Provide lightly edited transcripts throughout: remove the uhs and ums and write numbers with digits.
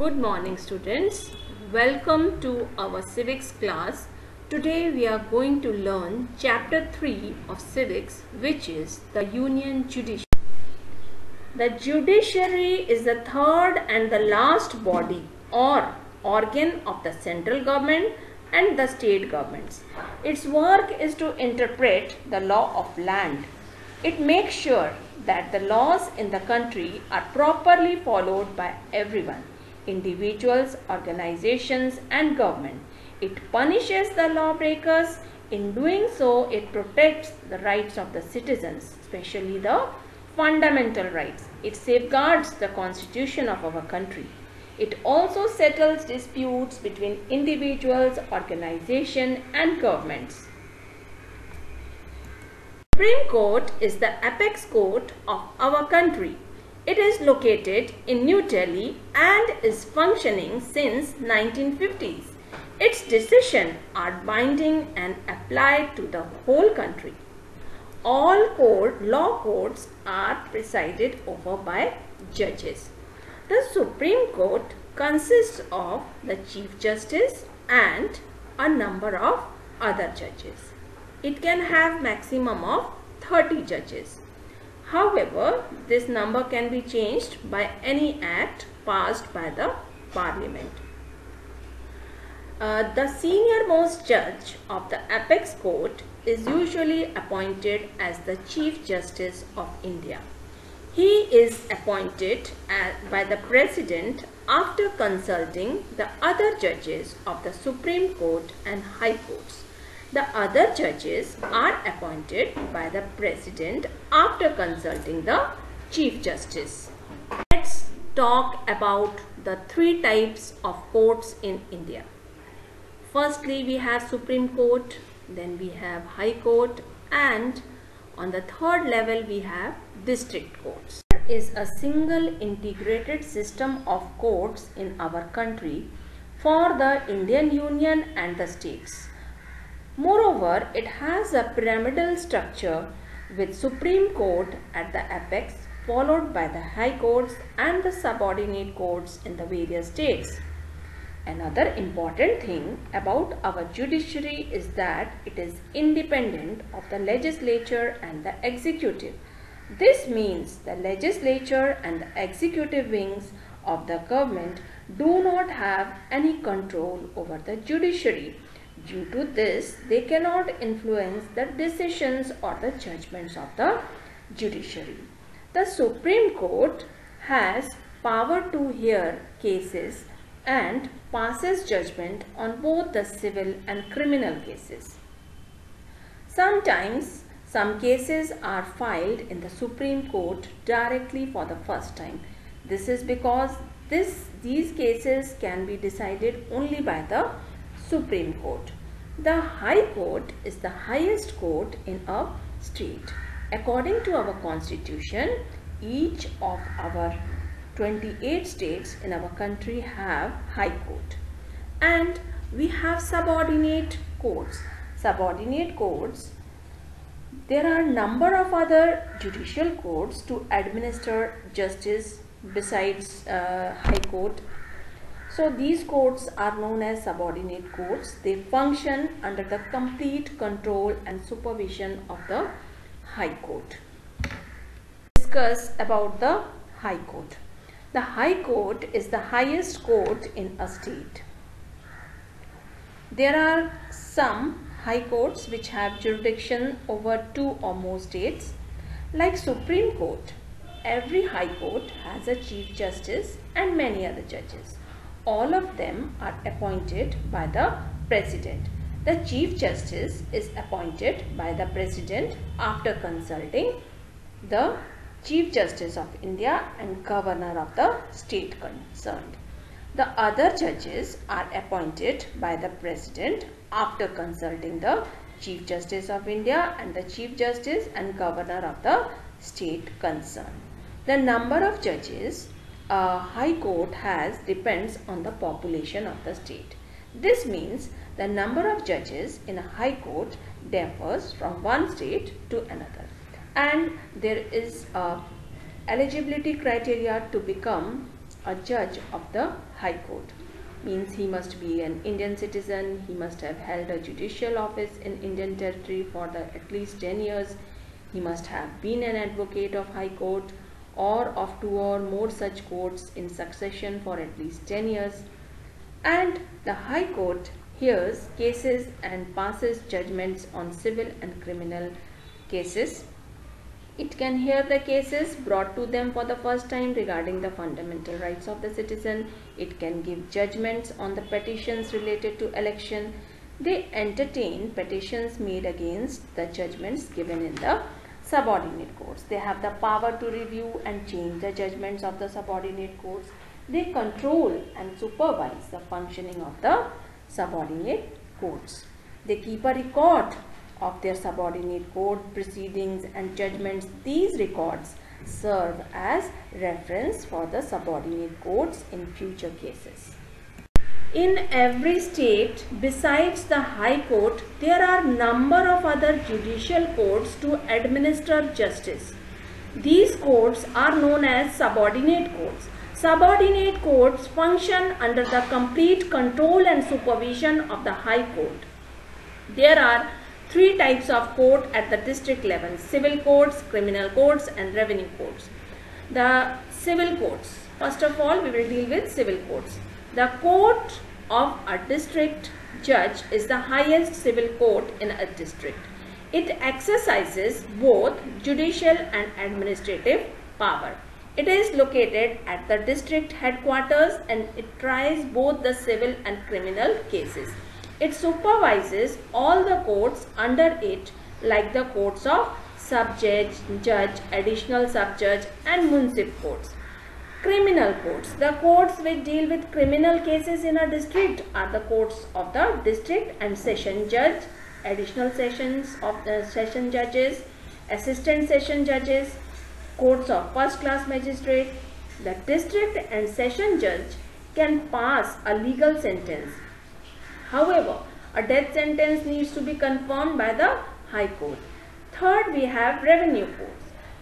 Good morning students. Welcome to our civics class. Today we are going to learn chapter 3 of civics, which is the Union Judiciary. The judiciary is the third and the last body or organ of the central government and the state governments. Its work is to interpret the law of land. It makes sure that the laws in the country are properly followed by everyone, individuals, organizations and government. It punishes the lawbreakers. In doing so, it protects the rights of the citizens, especially the fundamental rights. It safeguards the constitution of our country. It also settles disputes between individuals, organizations and governments. Supreme Court is the apex court of our country. It is located in New Delhi and is functioning since 1950s. Its decisions are binding and applied to the whole country. All law courts are presided over by judges. The Supreme Court consists of the Chief Justice and a number of other judges. It can have maximum of 30 judges. However, this number can be changed by any act passed by the Parliament. The senior most judge of the apex court is usually appointed as the Chief Justice of India. He is appointed by the President after consulting the other judges of the Supreme Court and High Courts. The other judges are appointed by the President after consulting the Chief Justice. Let's talk about the three types of courts in India. Firstly, we have Supreme Court, then we have High Court, and on the third level we have District Courts. There is a single integrated system of courts in our country for the Indian Union and the states. Moreover, it has a pyramidal structure with Supreme Court at the apex, followed by the High Courts and the subordinate courts in the various states. Another important thing about our judiciary is that it is independent of the legislature and the executive. This means the legislature and the executive wings of the government do not have any control over the judiciary. Due to this, they cannot influence the decisions or the judgments of the judiciary. The Supreme Court has power to hear cases and passes judgment on both the civil and criminal cases. Sometimes some cases are filed in the Supreme Court directly for the first time. This is because these cases can be decided only by the Supreme Court. The High Court is the highest court in a state. According to our constitution, each of our 28 states in our country have High Court, and we have subordinate courts. Subordinate courts, there are a number of other judicial courts to administer justice besides High Court. So these courts are known as subordinate courts. They function under the complete control and supervision of the High Court. Discuss about the High Court. The High Court is the highest court in a state. There are some High Courts which have jurisdiction over 2 or more states. Like Supreme Court, every High Court has a Chief Justice and many other judges. All of them are appointed by the President. The Chief Justice is appointed by the President after consulting the Chief Justice of India and Governor of the state concerned. The other judges are appointed by the President after consulting the Chief Justice of India and the Chief Justice and Governor of the state concerned. The number of judges a High Court has depends on the population of the state. This means the number of judges in a High Court differs from one state to another, and there is a eligibility criteria to become a judge of the High Court. Means he must be an Indian citizen, he must have held a judicial office in Indian territory for at least 10 years, he must have been an advocate of High Court or of 2 or more such courts in succession for at least 10 years. And the High Court hears cases and passes judgments on civil and criminal cases. It can hear the cases brought to them for the first time regarding the fundamental rights of the citizen. It can give judgments on the petitions related to election. They entertain petitions made against the judgments given in the subordinate courts. They have the power to review and change the judgments of the subordinate courts. They control and supervise the functioning of the subordinate courts. They keep a record of their subordinate court proceedings and judgments. These records serve as reference for the subordinate courts in future cases. In every state, besides the High Court, there are number of other judicial courts to administer justice. These courts are known as subordinate courts. Subordinate courts function under the complete control and supervision of the High Court. There are 3 types of court at the district level: civil courts, criminal courts and revenue courts. The civil courts, first of all we will deal with civil courts. The court of a district judge is the highest civil court in a district. It exercises both judicial and administrative power. It is located at the district headquarters and it tries both the civil and criminal cases. It supervises all the courts under it, like the courts of sub-judge, judge, additional sub-judge and municipal courts. Criminal courts. The courts which deal with criminal cases in a district are the courts of the district and session judge, additional sessions of the session judges, assistant session judges, courts of first class magistrate. The district and session judge can pass a legal sentence. However, a death sentence needs to be confirmed by the High Court. Third, we have revenue courts.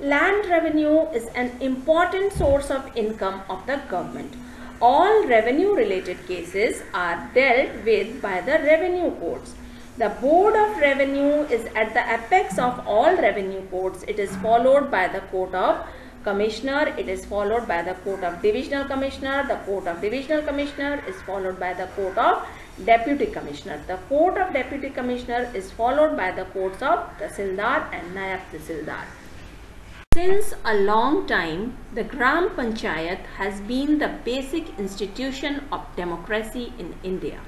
Land revenue is an important source of income of the government. All revenue related cases are dealt with by the revenue courts. The Board of Revenue is at the apex of all revenue courts. It is followed by the Court of Commissioner. It is followed by the Court of Divisional Commissioner. The Court of Divisional Commissioner is followed by the Court of Deputy Commissioner. The Court of Deputy Commissioner is followed by the courts of Tahsildar and Nayab Tahsildar. Since a long time, the Gram Panchayat has been the basic institution of democracy in India.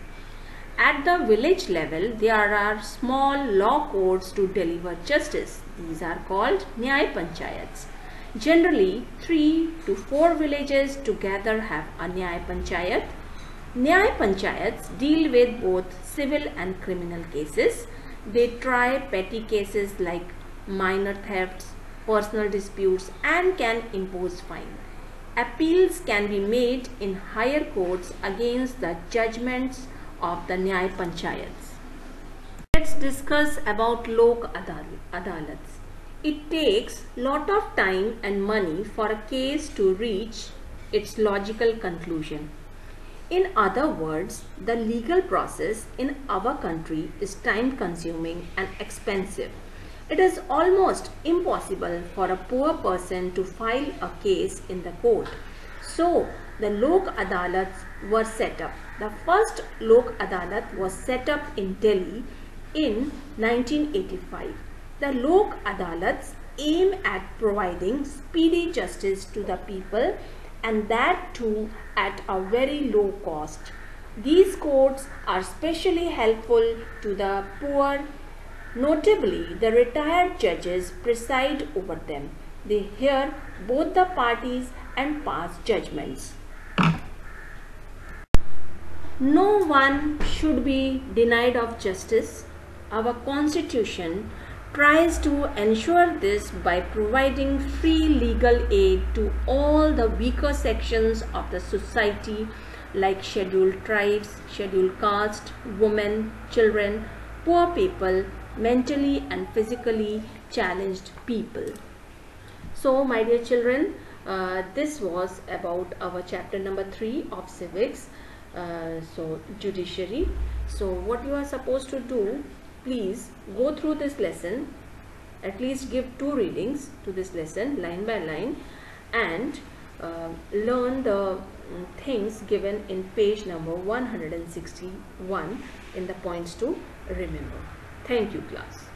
At the village level, there are small law courts to deliver justice. These are called Nyay Panchayats. Generally, 3 to 4 villages together have a Nyay Panchayat. Nyay Panchayats deal with both civil and criminal cases. They try petty cases like minor thefts, personal disputes and can impose fine. Appeals can be made in higher courts against the judgments of the Nyay Panchayats. Let's discuss about Lok Adalats. It takes lot of time and money for a case to reach its logical conclusion. In other words, the legal process in our country is time consuming and expensive. It is almost impossible for a poor person to file a case in the court. So, the Lok Adalats were set up. The first Lok Adalat was set up in Delhi in 1985. The Lok Adalats aim at providing speedy justice to the people, and that too at a very low cost. These courts are specially helpful to the poor. Notably, the retired judges preside over them. They hear both the parties and pass judgments. No one should be denied of justice. Our constitution tries to ensure this by providing free legal aid to all the weaker sections of the society like scheduled tribes, scheduled caste, women, children, poor people, mentally and physically challenged people. So, my dear children, This was about our chapter number 3 of civics, so judiciary. So what you are supposed to do, please go through this lesson, at least give 2 readings to this lesson line by line, and learn the things given in page number 161 in the points to remember. Thank you, class.